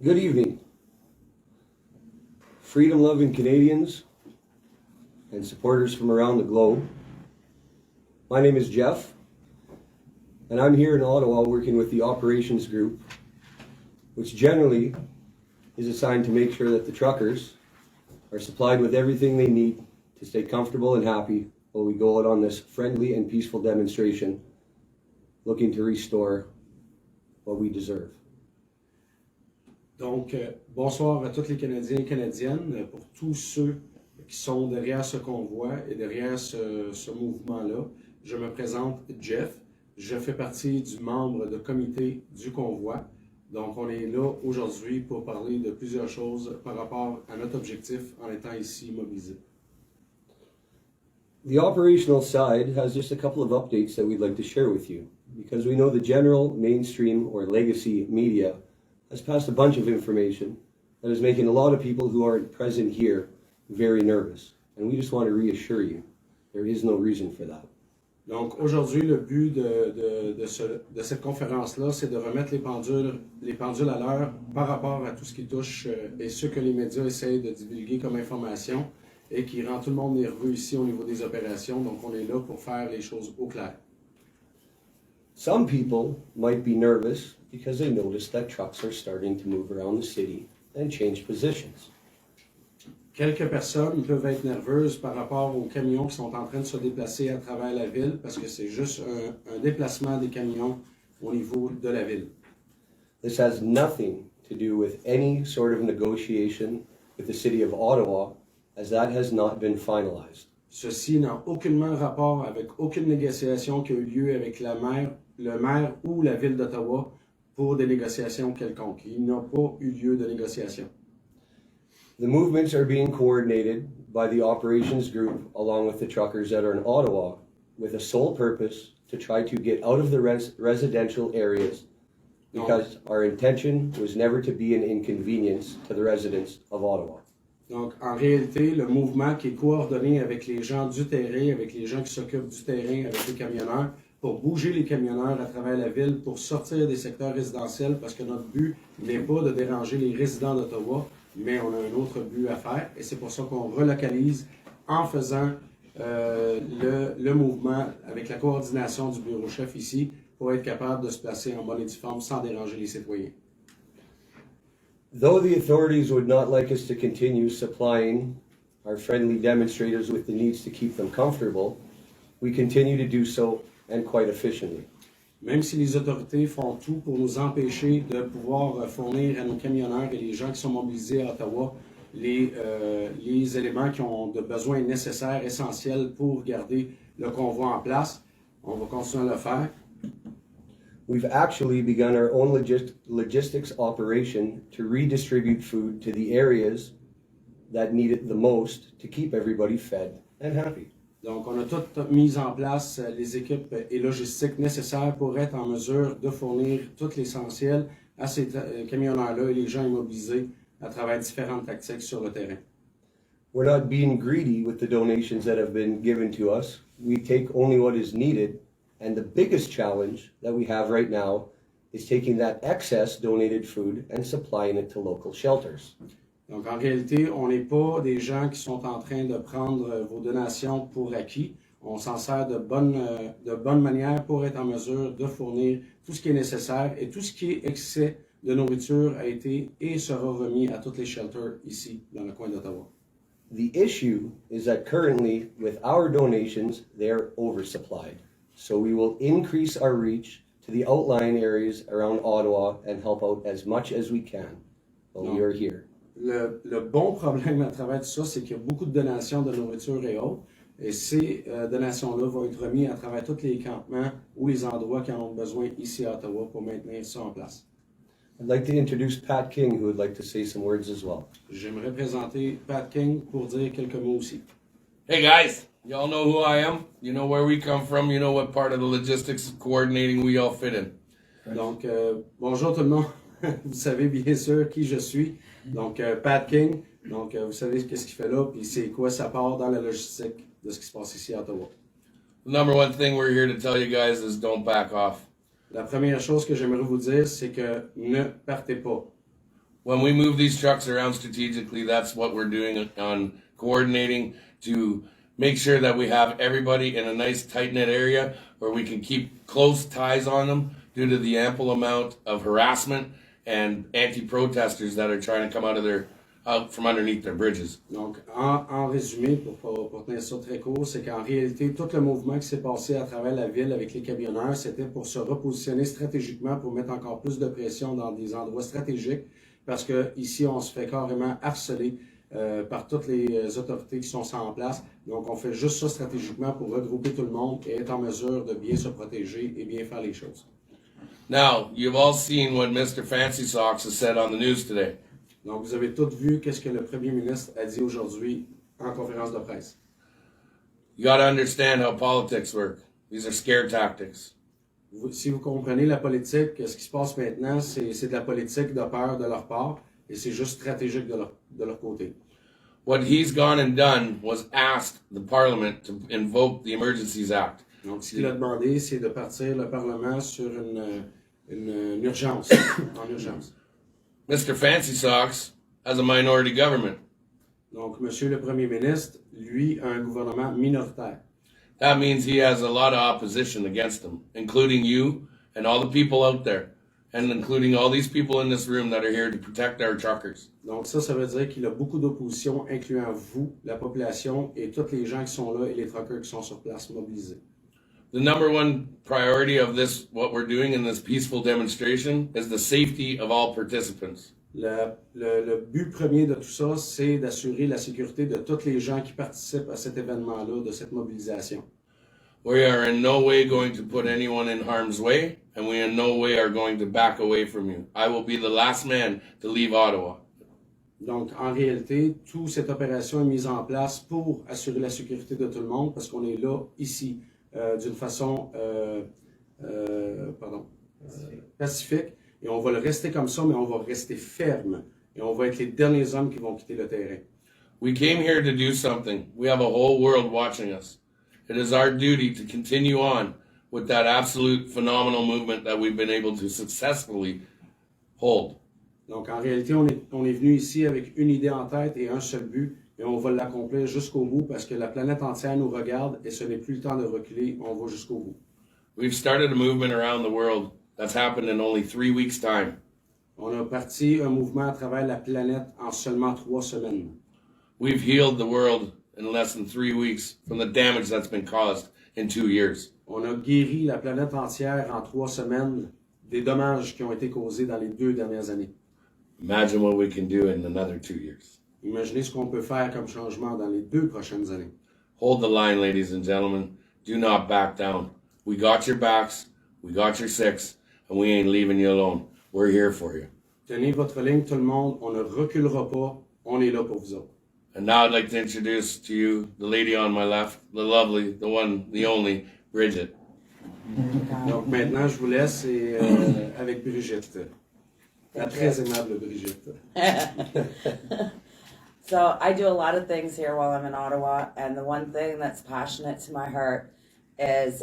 Good evening, freedom-loving Canadians and supporters from around the globe. My name is Jeff, and I'm here in Ottawa working with the operations group, which generally is assigned to make sure that the truckers are supplied with everything they need to stay comfortable and happy while we go out on this friendly and peaceful demonstration looking to restore what we deserve. Donc, bonsoir à tous les Canadiens et Canadiennes, pour tous ceux qui sont derrière ce convoi et derrière ce mouvement-là. Je me présente Jeff, je fais partie du membre de comité du convoi. Donc, on est là aujourd'hui pour parler de plusieurs choses par rapport à notre objectif en étant ici mobilisés. The operational side has just a couple of updates that we'd like to share with you, because we know the general, mainstream, or legacy media has passed a bunch of information that is making a lot of people who aren't present here very nervous. And we just want to reassure you, there is no reason for that. Donc aujourd'hui, le but de cette conférence-là, c'est de remettre les pendules à l'heure par rapport à tout ce qui touche et ce que les médias essayent de divulguer comme information et qui rend tout le monde nerveux ici au niveau des opérations. Donc on est là pour faire les choses au clair. Some people might be nervous because they notice that trucks are starting to move around the city and change positions. Quelques personnes peuvent être nerveuses par rapport aux camions qui sont en train de se déplacer à travers la ville parce que c'est juste un déplacement des camions au niveau de la ville. This has nothing to do with any sort of negotiation with the city of Ottawa, as that has not been finalized. Ceci n'a aucunement rapport avec aucune négociation qui a eu lieu avec le maire ou la ville d'Ottawa pour des négociations quelconques. Il n'a pas eu lieu de négociation. The movements are being coordinated by the operations group along with the truckers that are in Ottawa with a sole purpose to try to get out of the residential areas, because our intention was never to be an inconvenience to the residents of Ottawa. Donc, en réalité, le mouvement qui est coordonné avec les gens du terrain, avec les gens qui s'occupent du terrain, avec les camionneurs, pour bouger les camionneurs à travers la ville, pour sortir des secteurs résidentiels, parce que notre but n'est pas de déranger les résidents d'Ottawa, mais on a un autre but à faire, et c'est pour ça qu'on relocalise en faisant le mouvement avec la coordination du bureau-chef ici, pour être capable de se placer en bonne et due forme sans déranger les citoyens. Though the authorities would not like us to continue supplying our friendly demonstrators with the needs to keep them comfortable, we continue to do so, and quite efficiently. Même si les autorités font tout pour nous empêcher de pouvoir fournir à nos camionneurs et les gens qui sont mobilisés à Ottawa les éléments qui ont de besoins nécessaires, essentiels pour garder le convoi en place, on va continuer à le faire. We've actually begun our own logistics operation to redistribute food to the areas that need it the most to keep everybody fed and happy. Donc, on a tout mis en place les équipes et logistiques nécessaires pour être en mesure de fournir tout l'essentiel à ces camionneurs-là et les gens immobilisés à travers différentes tactiques sur le terrain. We're not being greedy with the donations that have been given to us. We take only what is needed. And the biggest challenge that we have right now is taking that excess donated food and supplying it to local shelters. Donc, en réalité, on n'est pas des gens qui sont en train de prendre vos donations pour acquis. On s'en sert de bonne manière pour être en mesure de fournir tout ce qui est nécessaire, et tout ce qui est excès de nourriture a été et sera remis à tous les shelters ici, dans le coin d'Ottawa. The issue is that currently, with our donations, they're oversupplied. So we will increase our reach to the outlying areas around Ottawa and help out as much as we can while we are here. Le bon problème à travers tout ça, c'est qu'il y a beaucoup de donations de nourriture et autres, et ces donations-là vont être remises à travers tous les campements ou les endroits qui en ont besoin ici à Ottawa pour maintenir ça en place. I'd like to introduce Pat King, who would like to say some words as well. J'aimerais présenter Pat King pour dire quelques mots aussi. Hey guys, y'all know who I am. You know where we come from. You know what part of the logistics coordinating we all fit in. Donc, bonjour tout le monde. Vous savez bien sûr qui je suis. Donc, Pat King. Donc, vous savez qu'est-ce qu'il fait là, puis c'est quoi sa part dans la logistique de ce qui se passe ici à Ottawa. The number one thing we're here to tell you guys is don't back off. La première chose que j'aimerais vous dire, c'est que ne partez pas. when we move these trucks around strategically, that's what we're doing on coordinating to make sure that we have everybody in a nice tight-knit area where we can keep close ties on them due to the ample amount of harassment and anti-protesters that are trying to come out from underneath their bridges. Donc, en résumé, pour tenir ça très court, c'est qu'en réalité, tout le mouvement qui s'est passé à travers la ville avec les camionneurs, c'était pour se repositionner stratégiquement, pour mettre encore plus de pression dans des endroits stratégiques, parce que ici, on se fait carrément harceler par toutes les autorités qui sont en place. Donc, on fait juste ça stratégiquement pour regrouper tout le monde et être en mesure de bien se protéger et bien faire les choses. Now, you've all seen what Mr. Fancy Socks has said on the news today. Donc, vous avez tous vu qu'est-ce que le premier ministre a dit aujourd'hui en conférence de presse. You got to understand how politics work. These are scare tactics. Si vous comprenez la politique, ce qui se passe maintenant, c'est de la politique de peur de leur part et c'est juste stratégique de leur côté. What he's gone and done was asked the Parliament to invoke the Emergencies Act. Donc, ce qu'il a demandé, c'est de partir le Parlement sur une urgence, en urgence. Mr. Fancy Socks has a minority government. Donc, Monsieur le Premier ministre, lui, a un gouvernement minoritaire. That means he has a lot of opposition against him, including you and all the people out there, and including all these people in this room that are here to protect our truckers. Donc, ça veut dire qu'il a beaucoup d'opposition, incluant vous, la population, et tous les gens qui sont là et les truckers qui sont sur place mobilisés. The number one priority of this, what we're doing in this peaceful demonstration, is the safety of all participants. Le but premier de tout ça, c'est d'assurer la sécurité de tous les gens qui participent à cet événement-là, de cette mobilisation. We are in no way going to put anyone in harm's way, and we in no way are going to back away from you. I will be the last man to leave Ottawa. Donc, en réalité, toute cette opération est mise en place pour assurer la sécurité de tout le monde, parce qu'on est là, ici, d'une façon pacifique. Et on va le rester comme ça, mais on va rester ferme. Et on va être les derniers hommes qui vont quitter le terrain. We came here to do something. We have a whole world watching us. It is our duty to continue on with that absolute phenomenal movement that we've been able to successfully hold. Donc, en réalité, on est venu ici avec une idée en tête et un seul but, et on va l'accomplir jusqu'au bout parce que la planète entière nous regarde et ce n'est plus le temps de reculer, on va jusqu'au bout. We've started a movement around the world that's happened in only 3 weeks' time. On a parti un mouvement à travers la planète en seulement 3 semaines. We've healed the world in less than 3 weeks from the damage that's been caused in 2 years. On a guéri la planète entière en 3 semaines des dommages qui ont été causés dans les 2 dernières années. Imagine what we can do in another 2 years. Imaginez ce qu'on peut faire comme changement dans les 2 prochaines années. Hold the line, ladies and gentlemen. Do not back down. We got your backs, we got your six, and we ain't leaving you alone. We're here for you. Tenez votre ligne, tout le monde. On ne reculera pas. On est là pour vous autres. And now I'd like to introduce to you the lady on my left, the lovely, the one, the only, Bridget. Donc maintenant, je vous laisse et, avec Brigitte. La très aimable Brigitte. So I do a lot of things here while I'm in Ottawa, and the one thing that's passionate to my heart is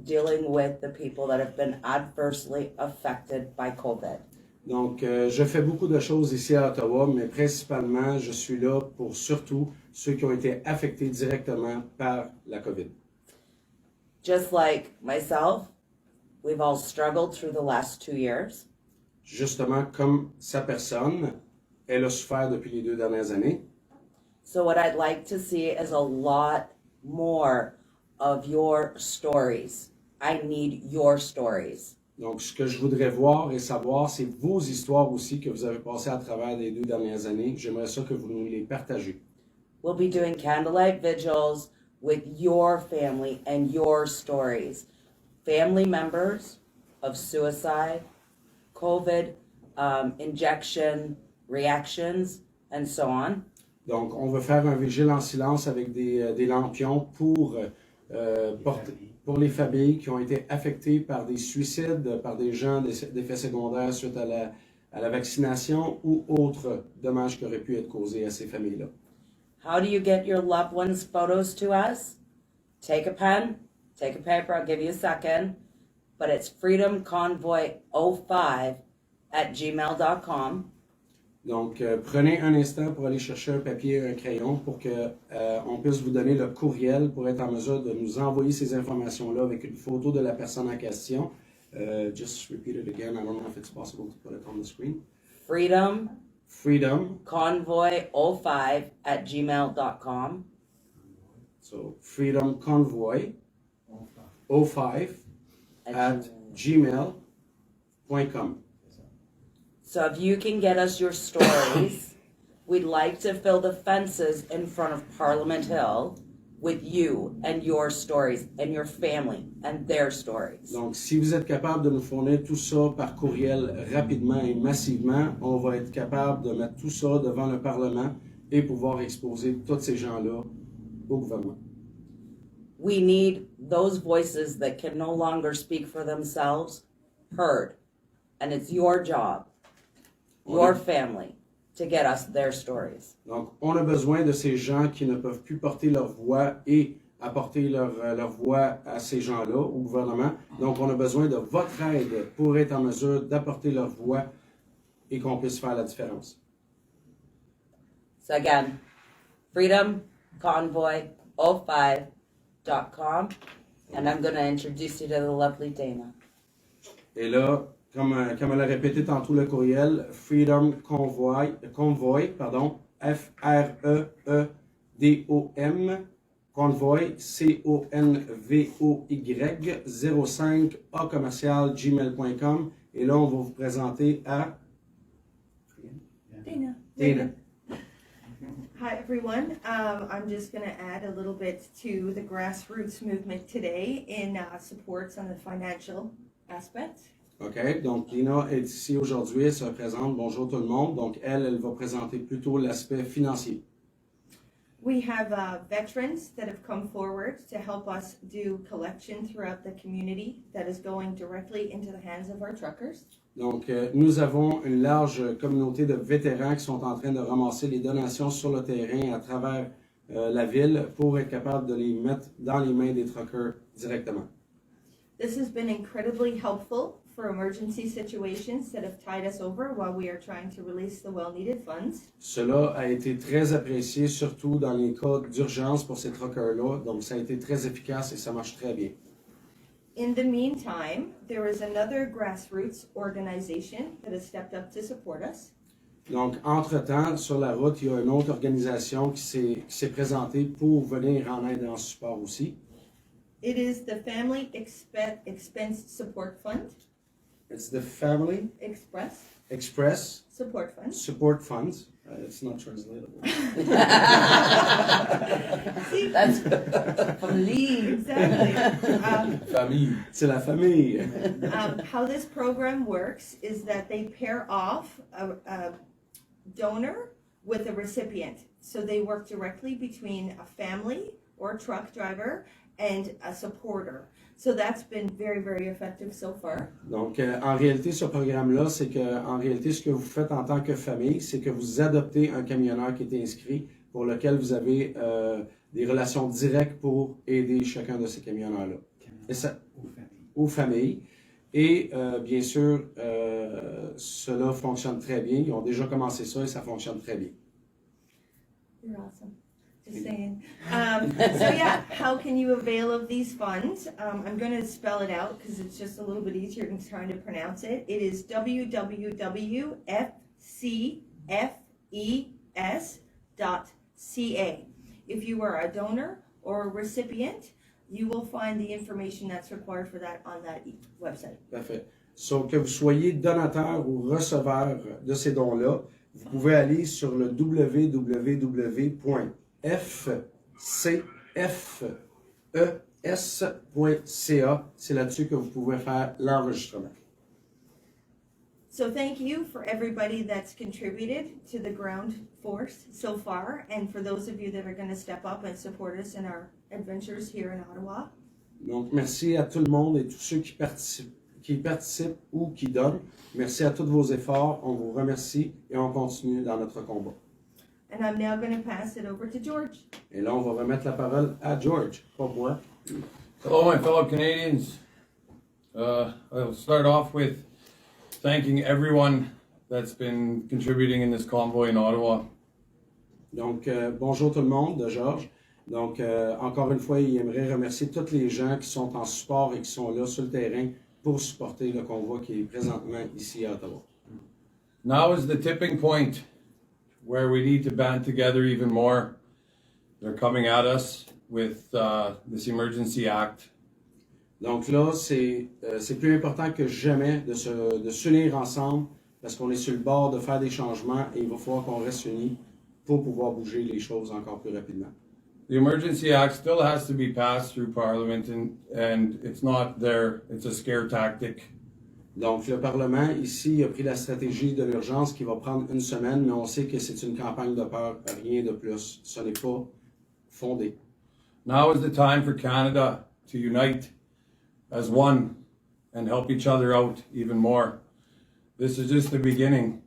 dealing with the people that have been adversely affected by COVID. Donc, je fais beaucoup de choses ici à Ottawa, mais principalement, je suis là pour surtout ceux qui ont été affectés directement par la COVID. Just like myself, we've all struggled through the last 2 years. Justement, comme sa personne, elle a souffert depuis les 2 dernières années. So what I'd like to see is a lot more of your stories. I need your stories. Donc, ce que je voudrais voir et savoir, c'est vos histoires aussi que vous avez passées à travers les 2 dernières années. J'aimerais ça que vous nous les partagez. We'll be doing candlelight vigils with your family and your stories. Family members of suicide, COVID, injection, reactions, and so on. Donc, on va faire un vigile en silence avec des lampions pour les familles qui ont été affectées par des suicides, par des gens, des effets secondaires suite à la vaccination ou autres dommages qui auraient pu être causés à ces familles-là. How do you get your loved ones' photos to us? Take a pen, take a paper, I'll give you a second, but it's freedomconvoy05@gmail.com. Donc, prenez un instant pour aller chercher un papier et un crayon pour que on puisse vous donner le courriel pour être en mesure de nous envoyer ces informations-là avec une photo de la personne en question. Just repeat it again. I don't know if it's possible to put it on the screen. Freedom Convoy05@gmail.com. So, Freedom Convoy 05 at gmail.com. So if you can get us your stories, we'd like to fill the fences in front of Parliament Hill with you and your stories and your family and their stories. Donc, si vous êtes capable de nous fournir tout ça par courriel rapidement et massivement, on va être capable de mettre tout ça devant le Parlement et pouvoir exposer tous ces gens-là au gouvernement. We need those voices that can no longer speak for themselves heard. And it's your job, your family, to get us their stories. Donc, on a besoin de ces gens qui ne peuvent plus porter leur voix et apporter leur voix à ces gens-là, au gouvernement. Donc, on a besoin de votre aide pour être en mesure d'apporter leur voix et qu'on puisse faire la différence. So again, freedomconvoy05.com, and I'm going to introduce you to the lovely Dana. Et là, comme elle a répété tantôt le courriel, Freedom Convoy, F-R-E-E-D-O-M, Convoy, C-O-N-V-O-Y, 05 @gmail.com. Et là, on va vous présenter à Dana. Hi, everyone. I'm just going to add a little bit to the grassroots movement today in supports on the financial aspect. OK, donc Dina est ici aujourd'hui, elle se présente. Bonjour tout le monde. Donc, elle va présenter plutôt l'aspect financier. We have veterans that have come forward to help us do collection throughout the community that is going directly into the hands of our truckers. Donc, nous avons une large communauté de vétérans qui sont en train de ramasser les donations sur le terrain à travers la ville pour être capable de les mettre dans les mains des truckers directement. This has been incredibly helpful for emergency situations that have tied us over while we are trying to release the well-needed funds. Cela a été très apprécié, surtout dans les cas d'urgence pour ces truckers-là. Donc, ça a été très efficace et ça marche très bien. In the meantime, there is another grassroots organization that has stepped up to support us. Donc, entre-temps, sur la route, il y a une autre organisation qui s'est présentée pour venir en aide et en support aussi. It is the Family Expense Support Fund. It's the Family Express Support Fund. Support Funds. It's not translatable. See? That's family. Exactly. Famille. C'est la famille. How this program works is that they pair off a donor with a recipient. So they work directly between a family or a truck driver and a supporter. So that's been very, very effective so far. Donc, en réalité, ce programme-là, c'est que, en réalité, ce que vous faites en tant que famille, c'est que vous adoptez un camionneur qui est inscrit, pour lequel vous avez des relations directes pour aider chacun de ces camionneurs-là. Et ça, aux familles. Et bien sûr, cela fonctionne très bien. Ils ont déjà commencé ça et ça fonctionne très bien. You're awesome. Just saying. So yeah, how can you avail of these funds? I'm going to spell it out because it's just a little bit easier than trying to pronounce it. It is www.fcfes.ca. If you are a donor or a recipient, you will find the information that's required for that on that website. Parfait. So, que vous soyez donateur ou receveur de ces dons-là, vous pouvez aller sur le www.fcfes.ca. C'est là-dessus que vous pouvez faire l'enregistrement. So thank you for everybody that's contributed to the ground force so far, and for those of you that are going to step up and support us in our adventures here in Ottawa. Donc, merci à tout le monde et tous ceux qui participent ou qui donnent. Merci à tous vos efforts. On vous remercie et on continue dans notre combat. And I'm now going to pass it over to George. Et là, on va remettre la parole à George, pas moi. Hello, my fellow Canadians. I'll start off with thanking everyone that's been contributing in this convoy in Ottawa. Donc, bonjour tout le monde, de Georges. Donc, encore une fois, il aimerait remercier tous les gens qui sont en support et qui sont là sur le terrain pour supporter le convoi qui est présentement ici à Ottawa. Now is the tipping point where we need to band together even more. They're coming at us with this Emergency Act. Donc là, c'est plus important que jamais de s'unir ensemble parce qu'on est sur le bord de faire des changements et il va falloir qu'on reste unis pour pouvoir bouger les choses encore plus rapidement. The Emergency Act still has to be passed through Parliament and it's not there, it's a scare tactic. Donc le Parlement ici a pris la stratégie de l'urgence qui va prendre une semaine, mais on sait que c'est une campagne de peur, rien de plus. Ce n'est pas fondé. Now is the time for Canada to unite as one and help each other out even more. This is just the beginning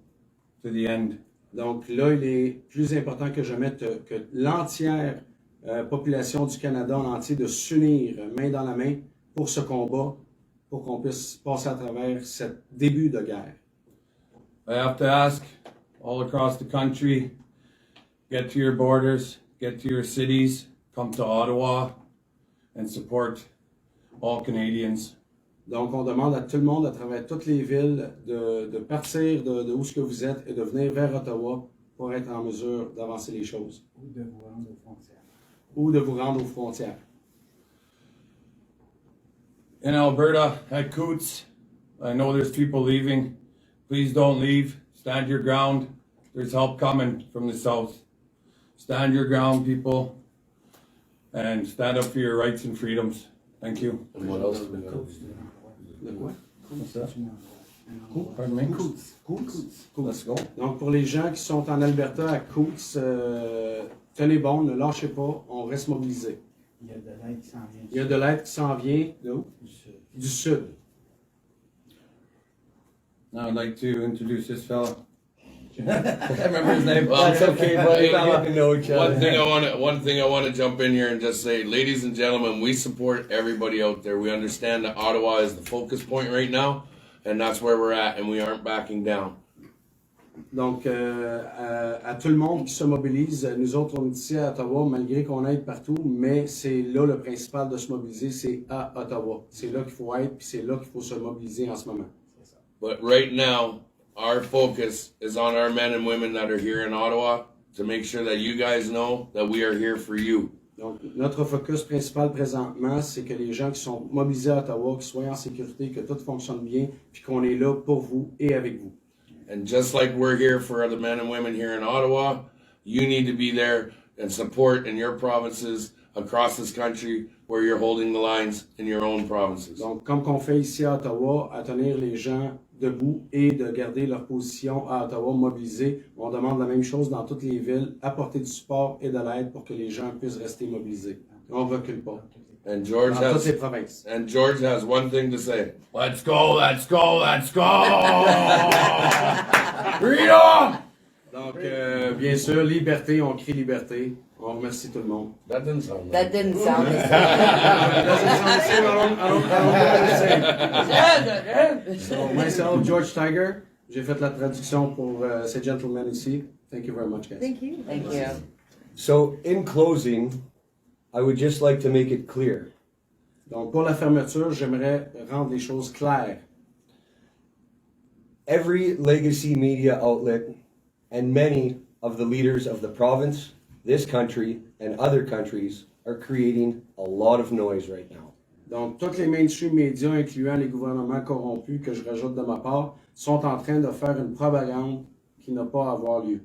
to the end. Donc là, il est plus important que jamais que l'entière population du Canada en entier de s'unir main dans la main pour ce combat, pour qu'on puisse passer à travers ce début de guerre. I have to ask all across the country, get to your borders, get to your cities, come to Ottawa and support all Canadians. Donc, on demande à tout le monde à travers toutes les villes de partir de où ce que vous êtes et de venir vers Ottawa pour être en mesure d'avancer les choses. Ou de vous rendre aux frontières. Ou de vous rendre aux frontières. In Alberta, at Coots, I know there's people leaving. Please don't leave. Stand your ground. There's help coming from the south. Stand your ground, people, and stand up for your rights and freedoms. Thank you. And what else do we got? De quoi? What's that? Cool. Pardon me? Coots. Let's go. Donc, pour les gens qui sont en Alberta, à Coots, tenez bon, ne lâchez pas, on reste mobilisés. Il y a de l'aide qui s'en vient. Il y a de l'aide qui s'en vient d'où? Du sud. Du sud. Now I'd like to introduce this fella. I remember his name. Well, That's okay, buddy. We get to know each other. One thing I want to jump in here and just say, ladies and gentlemen, we support everybody out there. We understand that Ottawa is the focus point right now, and that's where we're at, and we aren't backing down. Donc, à tout le monde qui se mobilise, nous autres, on est ici à Ottawa, malgré qu'on aide partout, mais c'est là le principal de se mobiliser, c'est à Ottawa. C'est là qu'il faut être, puis c'est là qu'il faut se mobiliser en ce moment. But right now, our focus is on our men and women that are here in Ottawa to make sure that you guys know that we are here for you. Donc, notre focus principal présentement, c'est que les gens qui sont mobilisés à Ottawa, qu'ils soient en sécurité, que tout fonctionne bien, puis qu'on est là pour vous et avec vous. And just like we're here for the men and women here in Ottawa, you need to be there and support in your provinces across this country where you're holding the lines in your own provinces. Donc, comme qu'on fait ici à Ottawa, à tenir les gens debout et de garder leur position à Ottawa mobilisés, on demande la même chose dans toutes les villes, apporter du support et de l'aide pour que les gens puissent rester mobilisés. On ne recule pas. And George Dans toutes les has provinces. one thing to say. Let's go, let's go, let's go! Freedom! Donc, bien sûr, liberté, on crie liberté. On remercie tout le monde. That didn't sound right. That didn't sound the same. So, myself, George Tiger, j'ai fait la traduction pour ces gentlemen ici. Thank you very much, guys. Thank you. Thank you. So, in closing, I would just like to make it clear. Donc, pour la fermeture, j'aimerais rendre les choses claires. Every legacy media outlet and many of the leaders of the province, this country, and other countries are creating a lot of noise right now. Donc, tous les mainstream médias, incluant les gouvernements corrompus, que je rajoute de ma part, sont en train de faire une propagande qui n'a pas à avoir lieu.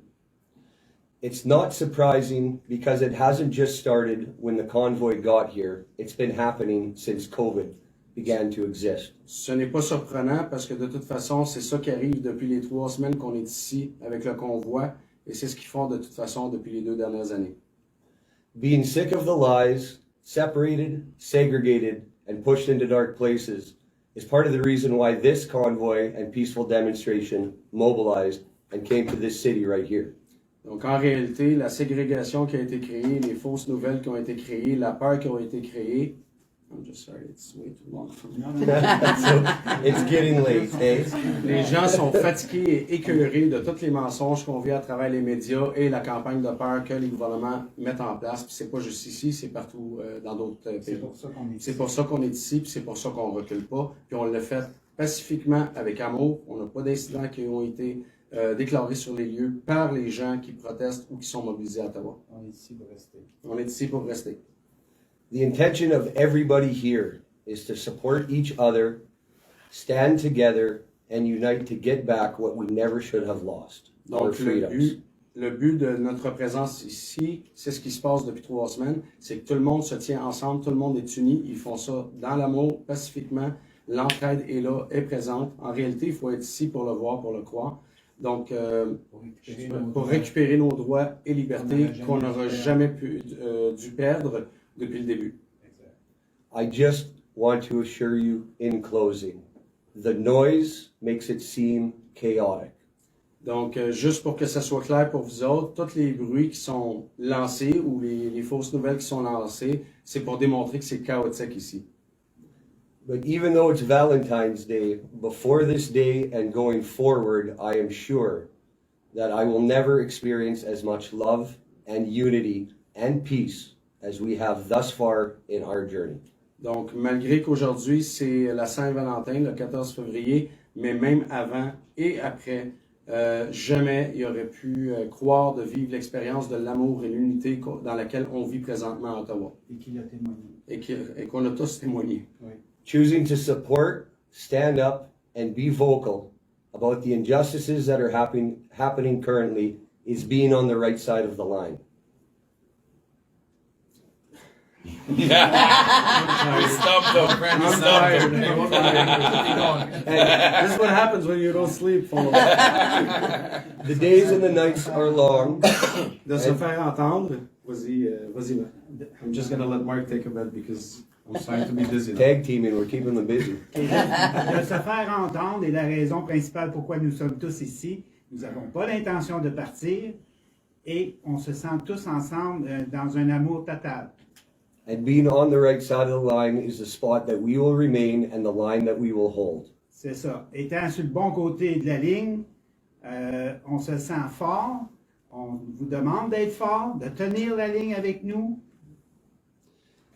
It's not surprising because it hasn't just started when the convoy got here. It's been happening since COVID began to exist. Ce n'est pas surprenant parce que de toute façon, c'est ça qui arrive depuis les 3 semaines qu'on est ici avec le convoi et c'est ce qu'ils font de toute façon depuis les 2 dernières années. Being sick of the lies, separated, segregated, and pushed into dark places is part of the reason why this convoy and peaceful demonstration mobilized and came to this city right here. Donc, en réalité, la ségrégation qui a été créée, les fausses nouvelles qui ont été créées, la peur qui a été créée, I'm just sorry, it's way too long. Non, non, non. So, it's getting late, eh? Les gens sont fatigués et écœurés de tous les mensonges qu'on vit à travers les médias et la campagne de peur que les gouvernements mettent en place. Puis c'est pas juste ici, c'est partout dans d'autres pays. C'est pour ça qu'on est C'est ici. pour ça qu'on est ici, puis c'est pour ça qu'on recule pas. Puis on l'a fait pacifiquement, avec amour. On n'a pas d'incidents qui ont été déclarés sur les lieux par les gens qui protestent ou qui sont mobilisés à Ottawa. On est ici pour rester. On est ici pour rester. The intention of everybody here is to support each other, stand together, and unite to get back what we never should have lost, our Donc, freedoms. le but de notre présence ici, c'est ce qui se passe depuis 3 semaines, c'est que tout le monde se tient ensemble, tout le monde est uni, ils font ça dans l'amour, pacifiquement, l'entraide est là, est présente. En réalité, il faut être ici pour le voir, pour le croire. Donc, pour récupérer nos droits et libertés qu'on n'aura jamais dû perdre depuis le début. Exact. I just want to assure you in closing, the noise makes it seem chaotic. Donc, juste pour que ça soit clair pour vous autres, tous les bruits qui sont lancés ou les fausses nouvelles qui sont lancées, c'est pour démontrer que c'est chaotique ici. But even though it's Valentine's Day, before this day and going forward, I am sure that I will never experience as much love and unity and peace as we have thus far in our journey. Donc, malgré qu'aujourd'hui, c'est la Saint-Valentin, le 14 février, mais même avant et après, jamais il aurait pu croire de vivre l'expérience de l'amour et l'unité dans laquelle on vit présentement à Ottawa Et qu'il a témoigné. et qu'on a tous témoigné. Oui. Choosing to support, stand up, and be vocal about the injustices that are happening currently is being on the right side of the line. Yeah. You stumped him. You I'm stumped tired. him. This is what happens when you don't sleep. The days and the nights are long. De se faire entendre. Vas-y, vas-y, Marc. I'm just gonna let Mark take a bit because I'm trying to be busy. Tag teaming, we're keeping them busy. Et de se faire entendre est la raison principale pourquoi nous sommes tous ici. Nous n'avons pas l'intention de partir et on se sent tous ensemble dans un amour total. And being on the right side of the line is the spot that we will remain and the line that we will hold. C'est ça. Étant sur le bon côté de la ligne, on se sent fort. On vous demande d'être fort, de tenir la ligne avec nous.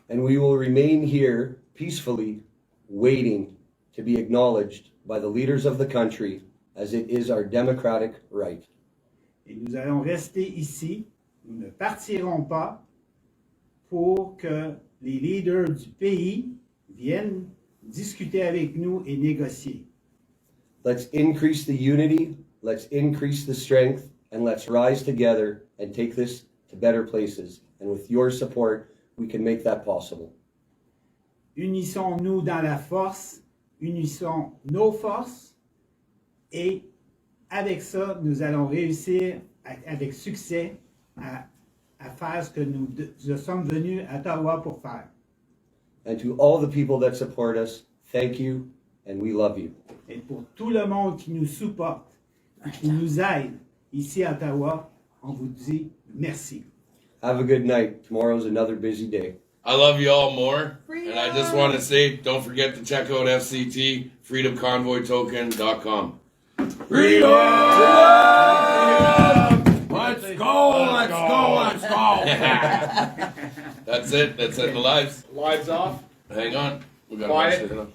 And we will remain here peacefully, waiting to be acknowledged by the leaders of the country as it is our democratic right. Et nous allons rester ici. Nous ne partirons pas pour que les leaders du pays viennent discuter avec nous et négocier. Let's increase the unity, let's increase the strength, and let's rise together and take this to better places. And with your support, we can make that possible. Unissons-nous dans la force, unissons nos forces, et avec ça, nous allons réussir avec succès à faire ce que nous sommes venus à Ottawa pour faire. And to all the people that support us, thank you, and we love you. Et pour tout le monde qui nous supporte, qui nous aide ici à Ottawa, on vous dit merci. Have a good night. Tomorrow's another busy day. I love you all more. And I just want to say, don't forget to check out FCT, freedomconvoytoken.com. Freedom! Let's go! Let's go! Let's go! That's it. That's it. The lives. Lives off. Hang on. We got Quiet. to